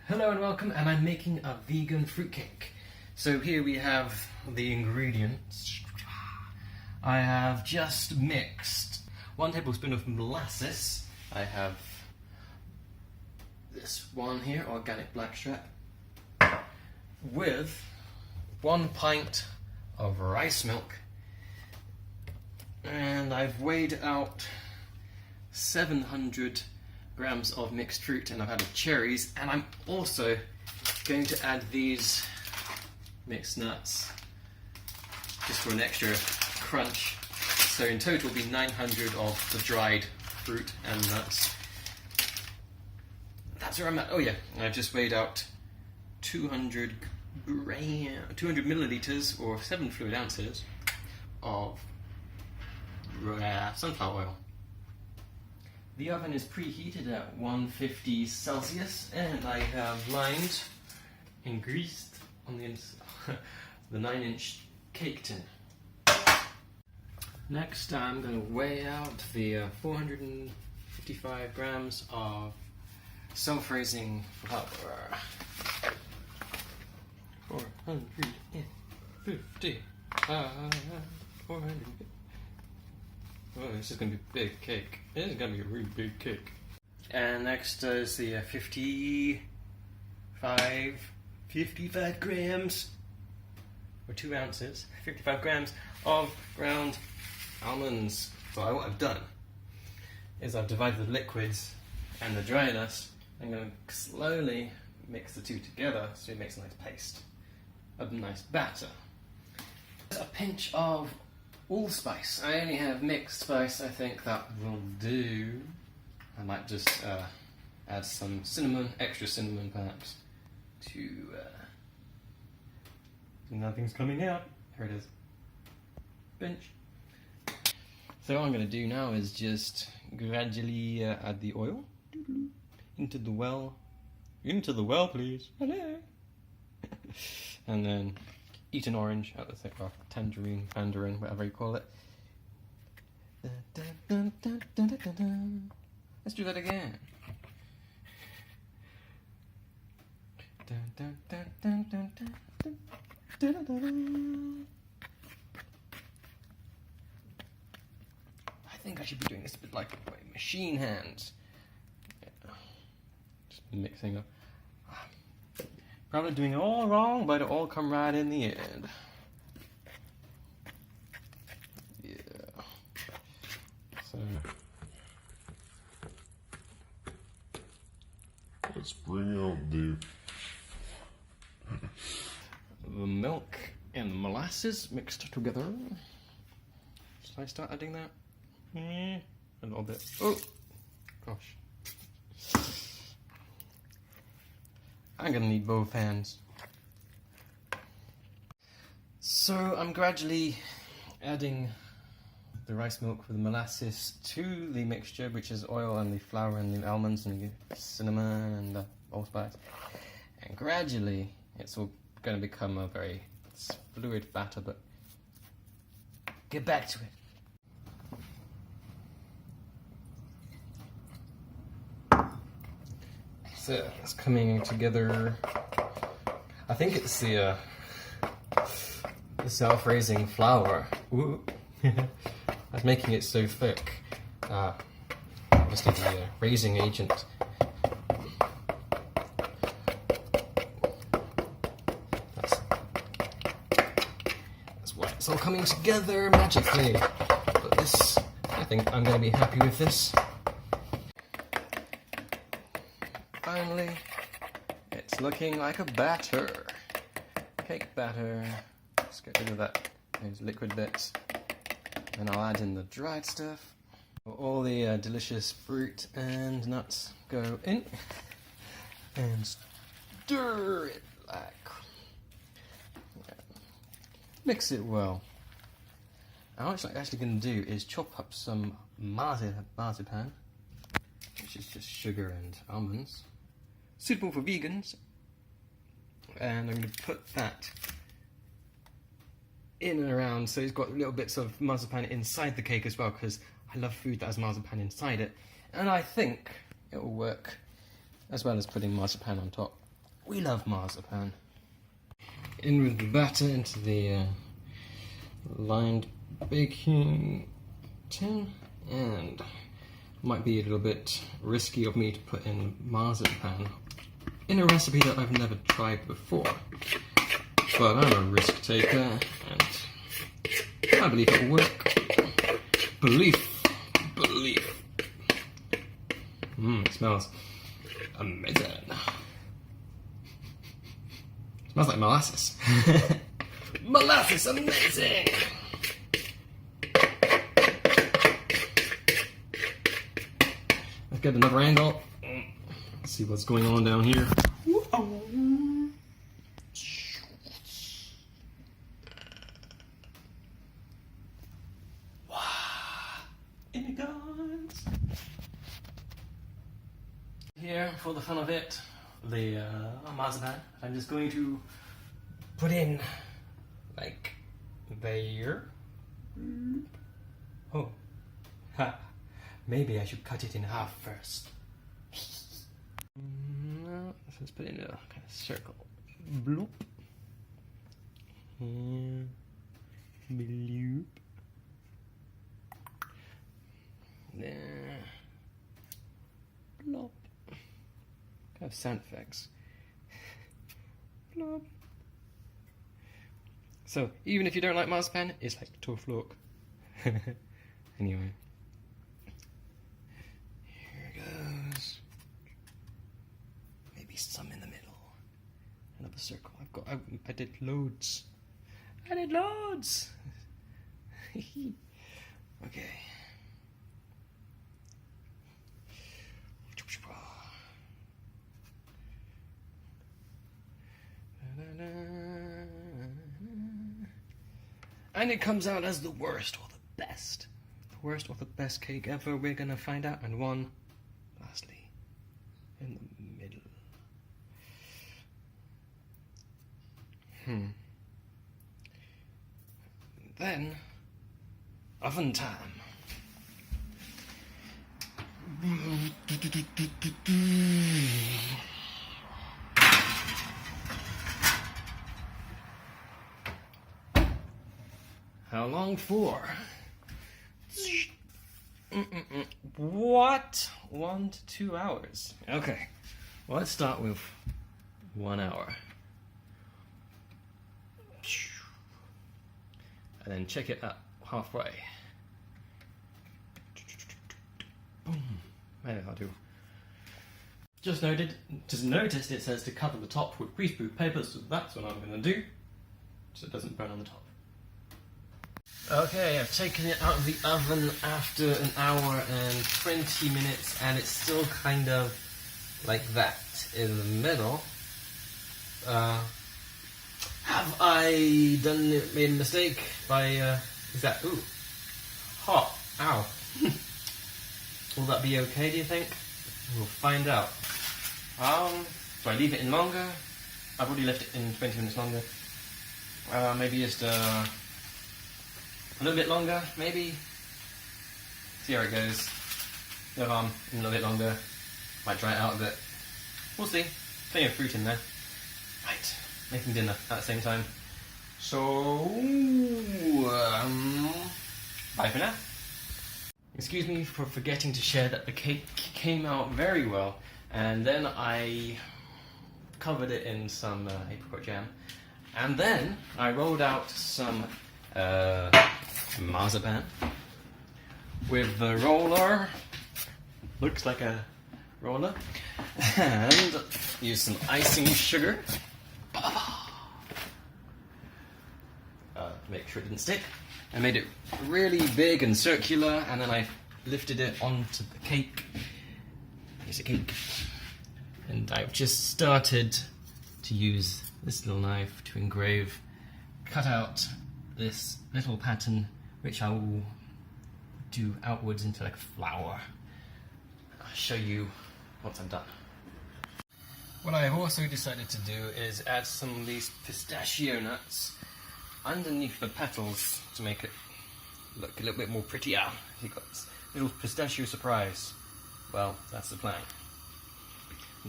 Hello and welcome, and I'm making a vegan fruitcake. So here we have the ingredients. I have just mixed 1 tablespoon of molasses. I have this one here, organic blackstrap, with 1 pint of rice milk, and I've weighed out 700 grams of mixed fruit, and I've added cherries, and I'm also going to add these mixed nuts just for an extra crunch. So in total will be 900 of the dried fruit and nuts. That's where I'm at. Oh yeah, I've just weighed out 200 milliliters or 7 fluid ounces of sunflower oil. The oven is preheated at 150 Celsius, and I have lined and greased on the the 9-inch cake tin. Next, I'm going to weigh out the 455 grams of self-raising flour. 450. Oh, this is going to be a big cake. This is going to be a really big cake. And next is the 55 grams, or 2 ounces, 55 grams of ground almonds. So what I've done is I've divided the liquids and the dryness. I'm going to slowly mix the two together so it makes a nice paste, a nice batter. A pinch of allspice. I only have mixed spice. I think that will do. I might just add some cinnamon, extra cinnamon perhaps, to nothing's coming out. Here it is. Pinch. So what I'm going to do now is just gradually add the oil into the well. Into the well, please. Hello. And then eat an orange out the thick, or tangerine, mandarin, whatever you call it. Let's do that again. I think I should be doing this a bit like my machine hands. Just mixing up. Probably doing it all wrong, but it'll all come right in the end. Yeah. So let's bring out the milk and molasses mixed together. Should I start adding that? A little bit. Oh, gosh. I'm gonna need both hands. So I'm gradually adding the rice milk with the molasses to the mixture, which is oil and the flour and the almonds and the cinnamon and the allspice. And gradually it's all going to become a very fluid batter, but get back to it. So it's coming together. I think it's the self-raising flour. Ooh. That's making it so thick. Obviously the raising agent. That's why it's all coming together magically. But this, I think I'm going to be happy with this. Finally, it's looking like a batter. Cake batter. Let's get rid of those liquid bits. And I'll add in the dried stuff. All the delicious fruit and nuts go in. And stir it like. Mix it well. Now what I'm actually going to do is chop up some marzipan, which is just sugar and almonds. Suitable for vegans. And I'm going to put that in and around, so it's got little bits of marzipan inside the cake as well, because I love food that has marzipan inside it. And I think it will work as well as putting marzipan on top. We love marzipan. In with the batter into the lined baking tin, and might be a little bit risky of me to put in marzipan in a recipe that I've never tried before. But I'm a risk taker, and I believe it will work. Belief. It smells amazing. Smells like molasses. Molasses, amazing! Let's get another angle. Let's see what's going on down here. In it goes. Here, for the fun of it, the marzipan. I'm just going to put in like there. Oh, ha! Maybe I should cut it in half first. So let's put it in a kind of circle. Bloop. And bloop. There. Blop. Kind of sound effects. Blop. So, even if you don't like marzipan, it's like tough luck. Anyway. Here it goes. Maybe some in the middle. Another circle. I did loads. Okay. And it comes out as the worst or the best. The worst or the best cake ever, we're gonna find out. And one, lastly, in the middle. Then, oven time. How long for? What? 1 to 2 hours. Okay. Well, let's start with 1 hour. And then check it up halfway. Boom. Maybe I'll do. Just noticed it says to cover the top with greaseproof paper, so that's what I'm going to do, so it doesn't burn on the top. Okay, I've taken it out of the oven after 1 hour and 20 minutes, and it's still kind of like that in the middle. Have I made a mistake by, is that, ooh, hot, ow. Will that be okay, do you think? We'll find out. Do I leave it in longer? I've already left it in 20 minutes longer. Maybe just a little bit longer, maybe. See how it goes. No harm, a little bit longer. Might dry it out a bit. We'll see. Plenty of fruit in there. Right, making dinner at the same time. So, bye for now. Excuse me for forgetting to share that the cake came out very well, and then I covered it in some apricot jam, and then I rolled out some marzipan with the roller. Looks like a roller, and used some icing sugar. Make sure it didn't stick. I made it really big and circular, and then I lifted it onto the cake. Here's a cake. And I've just started to use this little knife to cut out this little pattern, which I will do outwards into like a flower. I'll show you once I'm done. What I've also decided to do is add some of these pistachio nuts underneath the petals to make it look a little bit more prettier. You've got this little pistachio surprise. Well, that's the plan.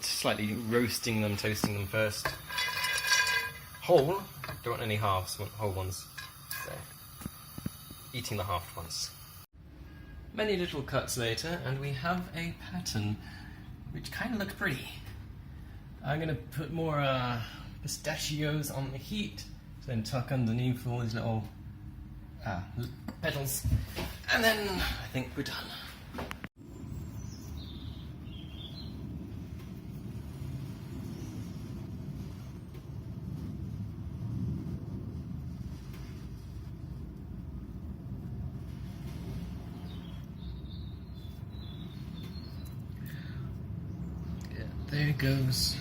slightly roasting them, toasting them first. Whole, don't want any halves, want whole ones. So, eating the halved ones. Many little cuts later, and we have a pattern which kind of looks pretty. I'm going to put more pistachios on the heat, then tuck underneath all these little petals, and then I think we're done. Yeah, there it goes.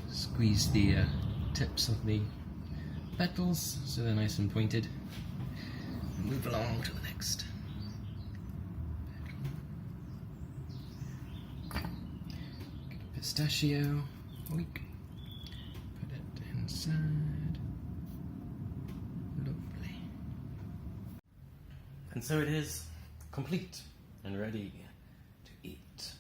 Squeeze the tips of the petals so they're nice and pointed. Move along to the next. Get a pistachio. Oink. Put it inside. Lovely. And so it is complete and ready to eat.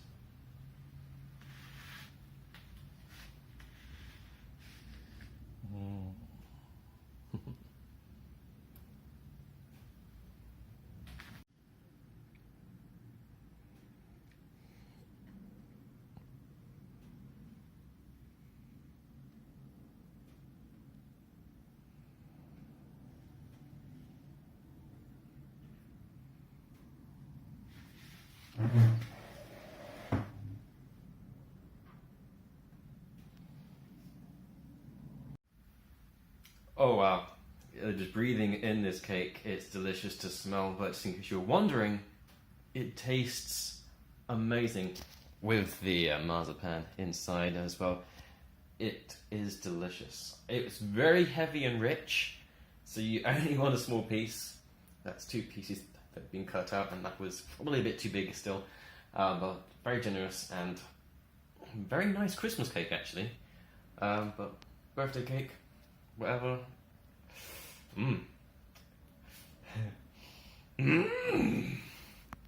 Oh wow, just breathing in this cake, it's delicious to smell, but just in case you're wondering, it tastes amazing with the marzipan inside as well. It is delicious. It's very heavy and rich, so you only want a small piece. That's 2 pieces that have been cut out, and that was probably a bit too big still, but very generous and very nice Christmas cake actually, but birthday cake. Whatever. Mmm.